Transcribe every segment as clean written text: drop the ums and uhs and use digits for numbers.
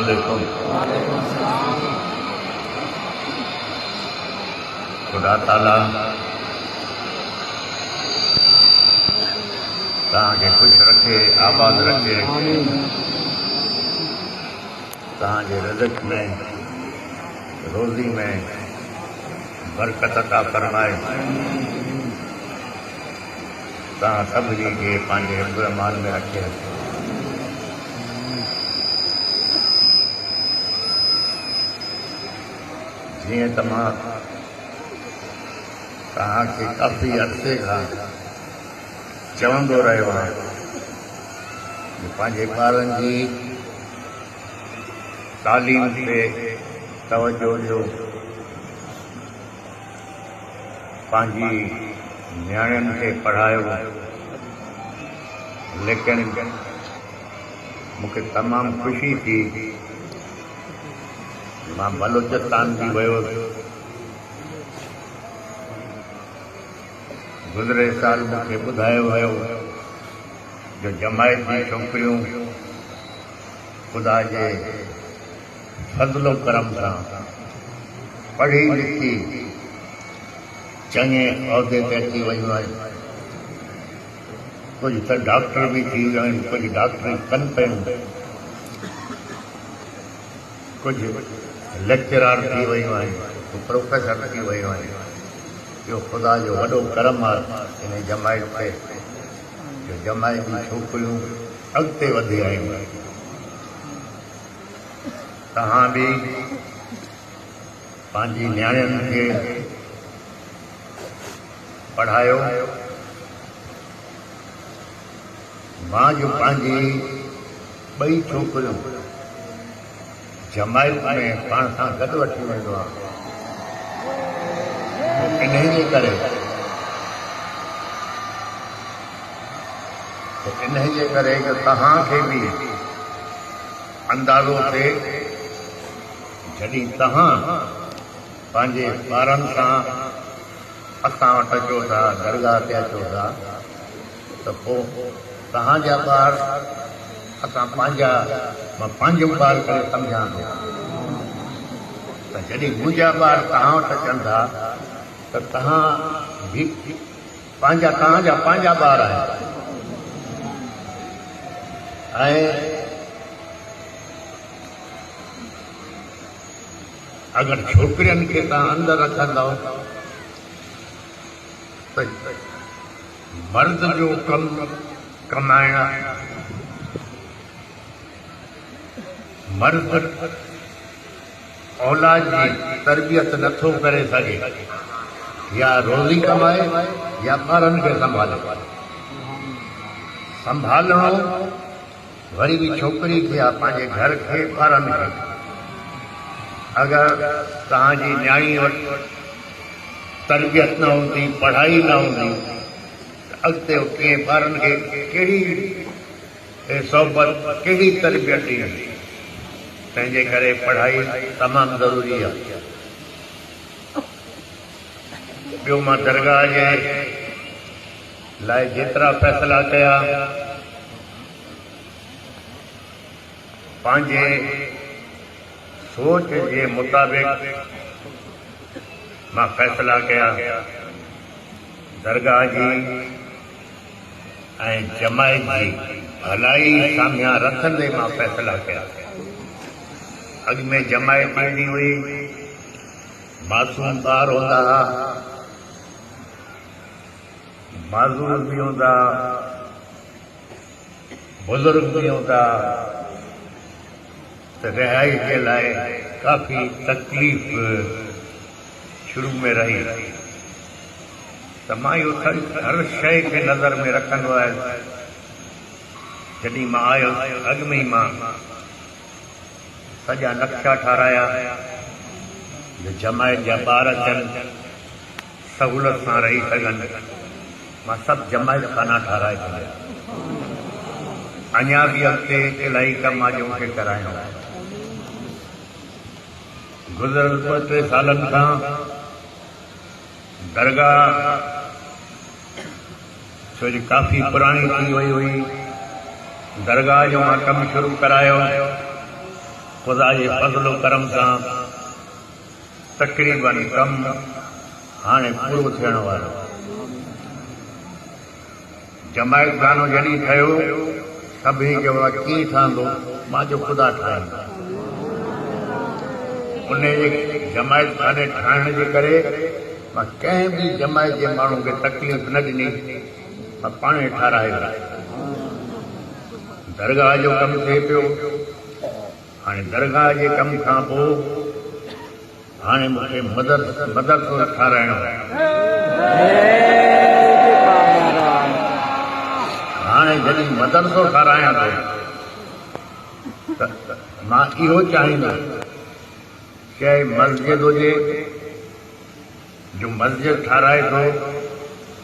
अलैकुम। खुदा ताला तव्हांखे खुश रखे, आबाद रखे, तव्हांजे रिज़्क़ में, रोज़ी में बरकत अता फरमाए। तव्हां सभिनी खे पंहिंजे हिफ्ज़ अमान में रखे। जीअं त मां तव्हांखे काफ़ी अरसे खां चवंदो रहियो आहियां कि पंहिंजे ॿारनि जी तालीम ते तवजो ॾियो, पंहिंजी नियाणियुनि खे पढ़ायो। लेकिन मूंखे तमामु ख़ुशी थी, मां बलूचिस्तान बि वियो। गुज़िरे साल मूंखे ॿुधायो वियो जो जमायत जी छोकिरियूं ख़ुदा जे फज़्लो करम सां पढ़ी लिखी चङे उहिदे ते अची वियूं आहिनि। कुझु त डॉक्टर बि थी वियूं आहिनि, कुझु डॉक्टरी कनि पियूं, कुझु लेक्चरार थी वियूं आहिनि, प्रोफेसर थी वियूं आहिनि। इहो ख़ुदा जो वॾो करम आहे इन जमायत ते, जो जमायत जी छोकिरियूं अॻिते वधी आहियूं। तव्हां बि पंहिंजी नियाणियुनि खे पढ़ायो। मां जो पंहिंजी ॿई छोकिरियूं जमायत में पाण सां गॾु वठी वेंदो आहे, इन जे करे जो तव्हांखे बि अंदाज़ो थिए, जॾहिं तव्हां पंहिंजे ॿारनि सां असां वटि अचो था, दरगाह ते अचो था, त पोइ तव्हांजा ॿार असां मां पंहिंजो ॿार करे सम्झां थो। त जॾहिं मुंहिंजा ॿार तव्हां वटि अचनि था त तव्हां बि तव्हांजा पंहिंजा ॿार आहिनि। ऐं अगरि छोकिरियुनि खे तव्हां अंदरि रखंदव त मर्द जो कमु कमाइण, मर्द औलाद जी तरबियत नथो करे सघे, या रोज़ी कमाए या ॿारनि खे संभालणो वरी बि छोकिरी खे आहे, पंहिंजे घर खे, ॿारनि खे। अगरि तव्हांजी न्याणी वटि तरबियत न हूंदी, पढ़ाई न हूंदी, अॻिते कीअं ॿारनि खे कहिड़ी सोबत, कहिड़ी तरबियत ॾींदी। तंहिंजे करे पढ़ाई तमामु ज़रूरी आहे। ॿियो, मां दरगाह जे लाइ जेतिरा फ़ैसिला कया, पंहिंजे सोच जे मुताबिक़ मां फ़ैसिला कया। दरगाह जी ऐं जमायत जी भलाई साम्हूं रखंदे मां फ़ैसिला कया। अॻ में जमायत ईंदी हुई, मासूम ॿार हूंदा हुआ, माज़ूर बि हूंदा, बुज़ुर्ग बि हूंदा, त रिहाई जे लाइ काफ़ी तकलीफ़ शुरू में रही। त मां इहो हर शइ खे नज़र में रखंदो आहियां। जॾहिं मां आयो, अॻ में ई मां सॼा नक्शा ठाराया जो जमायत जा ॿार अचनि, सहूलियत सां रही सघनि। मां सभु जमायत खाना ठाराए छॾिया। अञा बि अॻिते इलाही कम आहे जो मूंखे कराइणो आहे। गुज़िरियल 2-3 सालनि खां दरगाह छो जो काफ़ी पुराणी थी वई हुई, दरगाह जो मां कमु शुरू करायो। ख़ुदा जे फज़्ल करम सां तक़रीबन कम हाणे पूरो थियण वारो। जमायत खानो जॾहिं ठहियो सभई चयो कीअं ठहंदो, मां चयो ख़ुदा ठाहींदो। उन जे जमायत खाने ठाहिण जे करे मां कंहिं बि जमायत जे माण्हू खे तकलीफ़ न ॾिनी, मां पाण ई ठारायो। दरगाह जो कमु थिए पियो। हाणे दरगाह जे कम खां पोइ हाणे मूंखे मदरसो ठाराइणो आहे। हाणे जॾहिं मदरसो ठारायां थो त मां इहो चाहींदुसि चाहे मस्जिद हुजे, जो मस्जिद ठाराए थो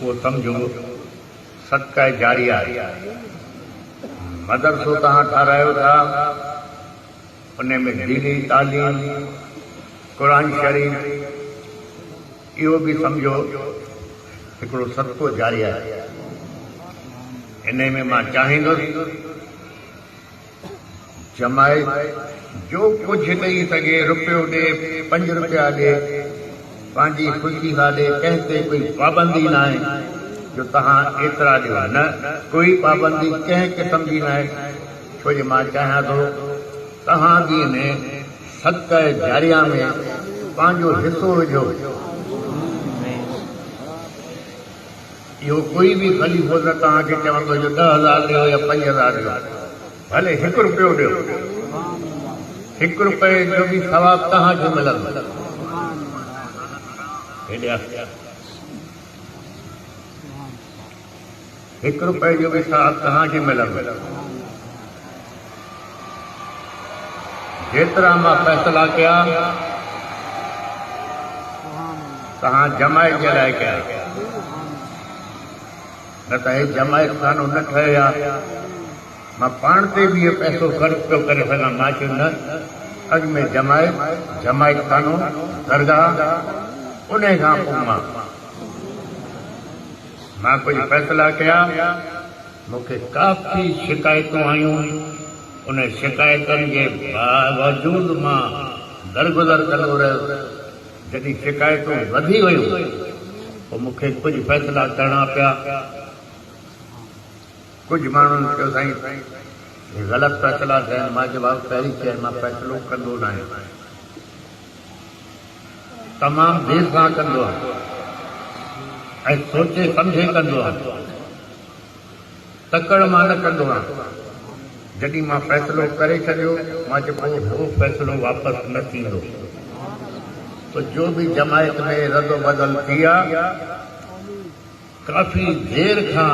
उहो सम्झो सदका जारिया आहे। मदरसो तव्हां ठारायो था, उन में दीनी तालीम, क़ुरान शरीफ़, इहो बि सम्झो हिकिड़ो सदको जारिया आहे। इन में मां चाहींदुसि जमायत जो कुझु ॾेई सघे, रुपयो ॾे, 5 रुपया ॾे, पंहिंजी ख़ुशी खां ॾे, कंहिं ते कोई पाबंदी न आहे जो तव्हां एतिरा ॾियो, न कोई पाबंदी कंहिं क़िस्म जी न आहे। छो जो मां चाहियां थो तव्हां बि इन सदका जारिया में पंहिंजो हिसो विझो। इहो कोई बि ख़लीफ़ो न तव्हांखे चवंदो जो 10,000 ॾियो या 5,000 ॾियो, भले 1 रुपयो ॾियो, 1 रुपये जो बि सवाबु तव्हांखे मिलंदो। 1 रुपये जो बि सवाबु तव्हांखे मिलंदो। जेतिरा मां फ़ैसिला कया तव्हां जमायत जे लाइ कया, न त हे जमायत खानो न ठहे हा। मां पाण ते बि इहो पैसो ख़र्च पियो करे सघां। मां चयो न, अॻु में जमायत खानो, दरगाह, उन खां पोइ मां कुझु फ़ैसिला कया। मूंखे काफ़ी शिकायतूं आयूं। उन शिकायतुनि जे बावजूदि मां दरगुज़र कंदो रहियो। जॾहिं शिकायतूं वधी वियूं पोइ मूंखे कुझु फ़ैसिला करणा पिया। कुझु माण्हुनि चयो साईं हे ग़लति फ़ैसिला थिया आहिनि। मां जवाबु पहिरीं चयो मां फ़ैसिलो कंदो न आहियां, तमामु देरि सां कंदो आहियां ऐं सोचे सम्झे कंदो आहियां, तकड़ मां न कंदो आहियां। जॾहिं मां फ़ैसिलो करे छॾियो मां चयो पोइ उहो फ़ैसिलो वापसि न थींदो। तो जो भी जमायत में रद्द बदल किया काफ़ी देर सां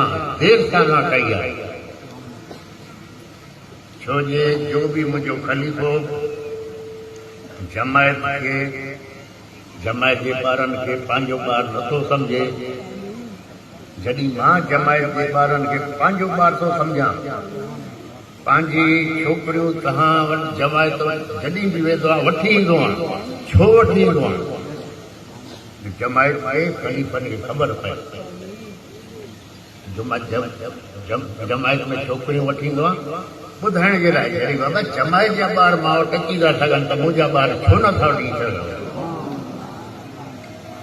कई आहे। छो जे जो भी मुंहिंजो ख़लीफ़ो जमायत जे ॿारनि खे पंहिंजो ॿार नथो सम्झे, जॾहिं मां जमायत जे ॿारनि खे पंहिंजो ॿार थो सम्झां, पंहिंजी छोकिरियूं तव्हां वटि जमायत जॾहिं बि वेंदो आहे वठी ईंदो आहे। छो वठी ईंदो आहे? जमायत खे ख़लीफ़नि खे ख़बर पए। जमायत में छोकिरियूं वठी ईंदो आहे ॿुधाइण जे लाइ, जॾहिं बाबा जमायत जा ॿार मां वटि अची था सघनि त मुंहिंजा ॿार छो नथा वठी सघनि।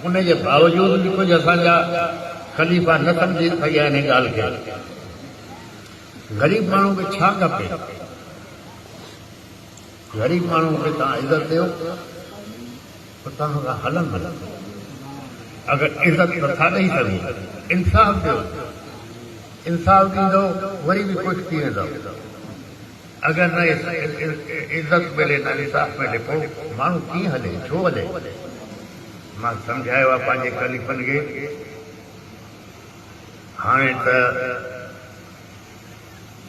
उन जे बावजूदि बि कुझु असांजा ख़लीफ़ा न सम्झी सघिया हिन ॻाल्हि खे। ग़रीब माण्हू खे छा खपे? ग़रीब माण्हू खे तव्हां इज़त ॾियो त तव्हां खां हलंदो। अगरि इज़त नथा ॾेई सघो, इंसाफ़ ॾियो। इंसाफ़ ॾींदो वरी बि ख़ुशि थी वेंदो। अगरि न इज़त मिले न इंसाफ़ मिले पोइ माण्हू कीअं हले, छो हले? मां सम्झायो आहे पंहिंजे ख़लीफ़नि खे। हाणे त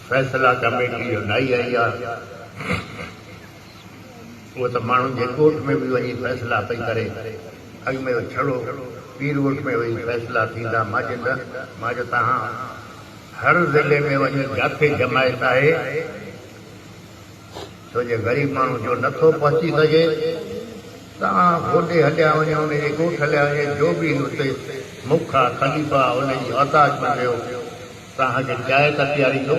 फ़ैसिला कमेटी जो नई आई आहे, उहो त माण्हुनि जे कोर्ट में बि वञी फ़ैसिला पई करे। अॻु में छड़ो पीरवोट में वही फ़ैसिला थींदा। मां चयो तव्हां हर ज़िले में वञी जिथे जमायत आहे, छो जो ग़रीब माण्हू जो नथो पहुची सघे, तव्हां होॾे हलिया वञो, उनजे ॻोठ हलिया वञे, जो बि हुते मुख आहे ख़लीफ़ा उनजी औताज में वियो, तव्हांखे चांहि त पीआरींदो।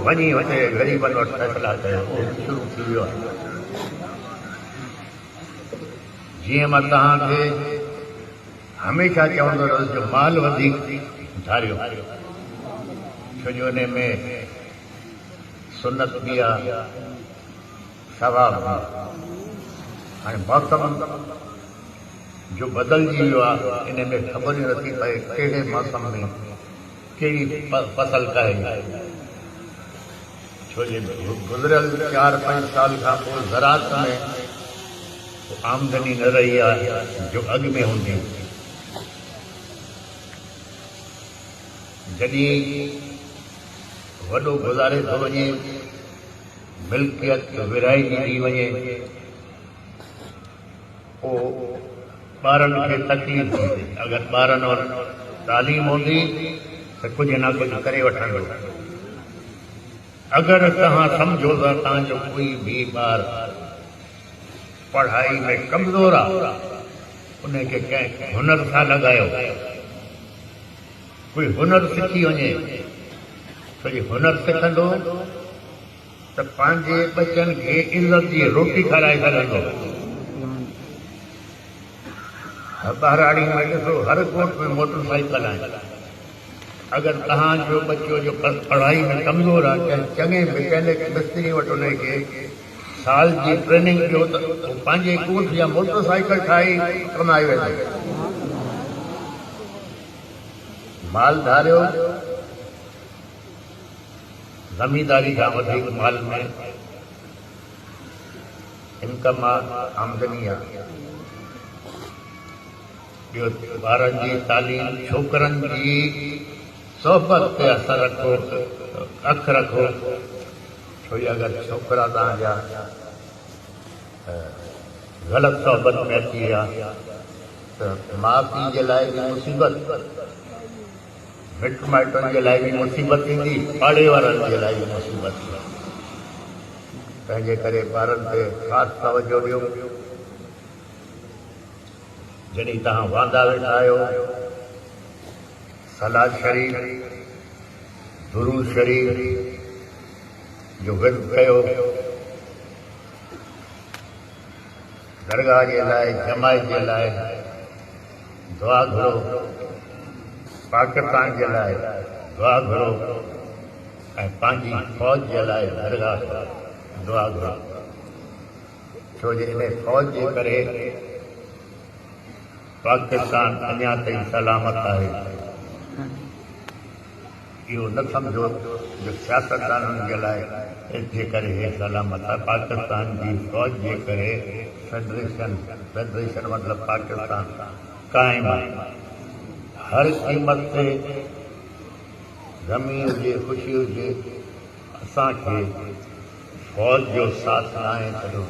वञी वञे ग़रीबनि वटि फ़ैसिला कयो उहो शुरू थी वियो आहे। जीअं मां तव्हांखे हमेशह चवंदो रहियुसि जो माल वधीक धारियो, छो जो उन में सुनत बि आहे, सवाब बि। हाणे मौसम जो बदिलजी वियो आहे, इन में ख़बर ई नथी पए कहिड़े मौसम में कहिड़ी फसल करे। छो जो गुज़िरियल 4-5 साल खां पोइ ज़राअत में आमदनी न रही आहे जो अॻु में हूंदी। जॾहिं वॾो गुज़ारे थो वञे, मिल्कियत विराइजी थी वञे, पोइ ॿारनि खे तकलीफ़ थी थिए। अगरि ॿारनि वटि तालीम हूंदी त कुझु न कुझु करे वठंदो। अगरि तव्हां सम्झो था तव्हांजो कोई बि ॿार पढ़ाई में कमज़ोर आहे, उनखे कंहिं हुनर सां लॻायो, कोई हुनर सिखी वञे। छो जो हुनर सिखंदो त पंहिंजे ॿचनि खे इज़त जी रोटी खाराए सघंदो। ॿारहाड़ी में ॾिसो हर ॻोठ में मोटर साइकिल आहिनि। अगरि तव्हांजो बच्चो जो पढ़ाई में कमज़ोर आहे, कंहिं चङे मैकेनिक मिस्त्री वटि उनखे साल जी ट्रेनिंग ॾियो त पंहिंजे ॻोठ या मोटर साइकिल ठाहे कमाए वेंदो। माल धारियो, ज़मींदारी खां वधीक माल में इनकम आहे, आमदनी आहे। ॿियो ॿारनि जी तालीम, छोकिरनि जी सोहबत ते असर रखो, अखि रखो। छो जो अगरि छोकिरा तव्हांजा ग़लति सोहबत में अची विया त माउ पीउ जे लाइ बि मुसीबत, मिट माइटनि जे लाइ बि मुसीबत ईंदी, पाड़े वारनि जे लाइ बि मुसीबत ईंदी। तंहिंजे करे ॿारनि ते ख़ासि तवजो ॾियो। जॾहिं तव्हां वांदा वेठा आहियो, सलाद शरीफ़, दुरूद शरीफ़ जो विर्द कयो। दरगाह जे लाइ, जमायत जे लाइ दुआ घुरो, पाकिस्तान जे लाइ दुआ घुरो ऐं पंहिंजी फ़ौज जे लाइ दरगाह दुआ घुरो। छो जो इन फ़ौज जे करे पाकिस्तान अञा ताईं सलामत आहे। इहो न सम्झो जो सियासतदाननि जे लाइ जे करे हे सलामत आहे। पाकिस्तान जी फ़ौज जे करे फेडरेशन मतिलबु पाकिस्तान क़ाइमु आहे। हर क़ीमत ते ग़मी हुजे, ख़ुशी हुजे, असांखे फ़ौज जो साथ न आहे छॾो।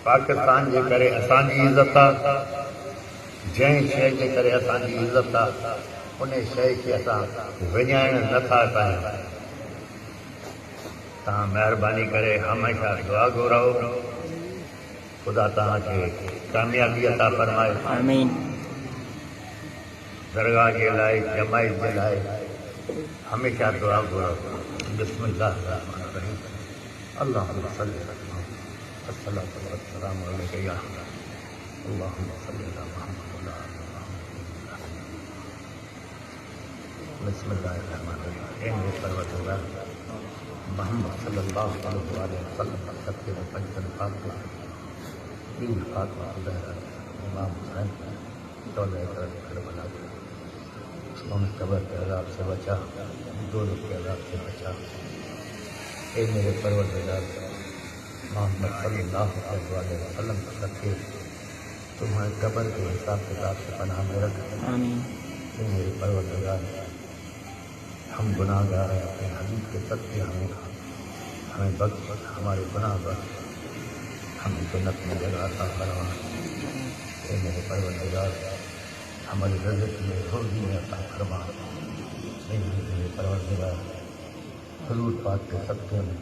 पाकिस्तान जे करे असांजी इज़त आहे। जंहिं शइ जे करे असांजी इज़त आहे, उन शइ खे असां विञाइण नथा चाहियूं। तव्हां महिरबानी करे हमेशह दुआ घुराओ। ख़ुदा तव्हांखे कामयाबी अता फरमाए। आमीन। दरगाह के लाए, जमायत के लाए हमेशा दुआ घुराओ। बिस्मिल्लाह रहमान रहीम। अल्लाहुम्मा सल्ली अला अस्सलातु वस्सलामु अलैका या अल्लाहुम्मा सल्ली अला मुहम्मद व अला आलि मुहम्मद। बिस्मिल्लाहिर रहमानिर रहीम। ए मेरे परवरदिगार मोहम्मद सल्लल्लाहु अलैहि वसल्लम पर सबके पंचन फातिहा तीन फातिहा इमाम हुसैन दौलत करबला उन कब्र के अज़ाब से बचा, दोनों के अज़ाब से बचा। ए मेरे परवरदिगार मोहम्मद सल्लल्लाहु अलैहि वसल्लम पर सबके तुम्हारे कब्र के हिसाब किताब से पनाह में रख। ए मेरे परवरदिगार हम गुनाहगार हैं, अपने हबीब के सत्य हमें बख्श, हमारे गुनाह बख्श, हमें जन्नत में जगह अता फरमा। ए मेरे परवरदिगार हमारे रिज़्क़ में रोज़ी में अता फरमा। ए मेरे परवरदिगार हुज़ूर पाक के सत्य में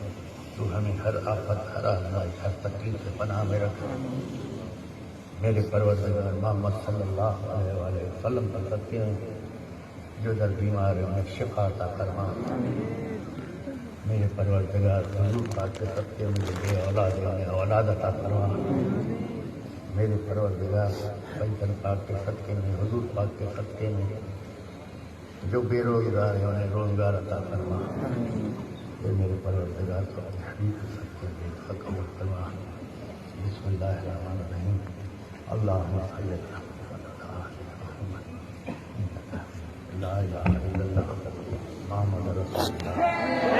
तू हमें हर आफत, हर आज़माइश, हर तकलीफ से पनाह में रख। मेरे परवरदिगार मोहम्मद सल्लल्लाहु अलैहि वसल्लम पर सत्य जो दर बीमार है उन्हें शिफा अता फरमा। मेरे परवरदिगार हुजूर पाक के सदके मुझे बे औलाद वाले औलाद अता फरमा। मेरे परवरदिगार पैगंबर पाक के सदके में हुजूर पाक के सदके में जो बेरोजगार है उन्हें रोजगार अता फरमा। ये मेरे परवरदिगार को हबीब के सदके में कबूल फरमा। बिस्मिल्लाहिर्रहमानिर्रहीम। अल्लाहुम्मा सल्लि अला मुहम्मद ला इलाहा इल्लल्लाह मुहम्मद रसूलुल्लाह।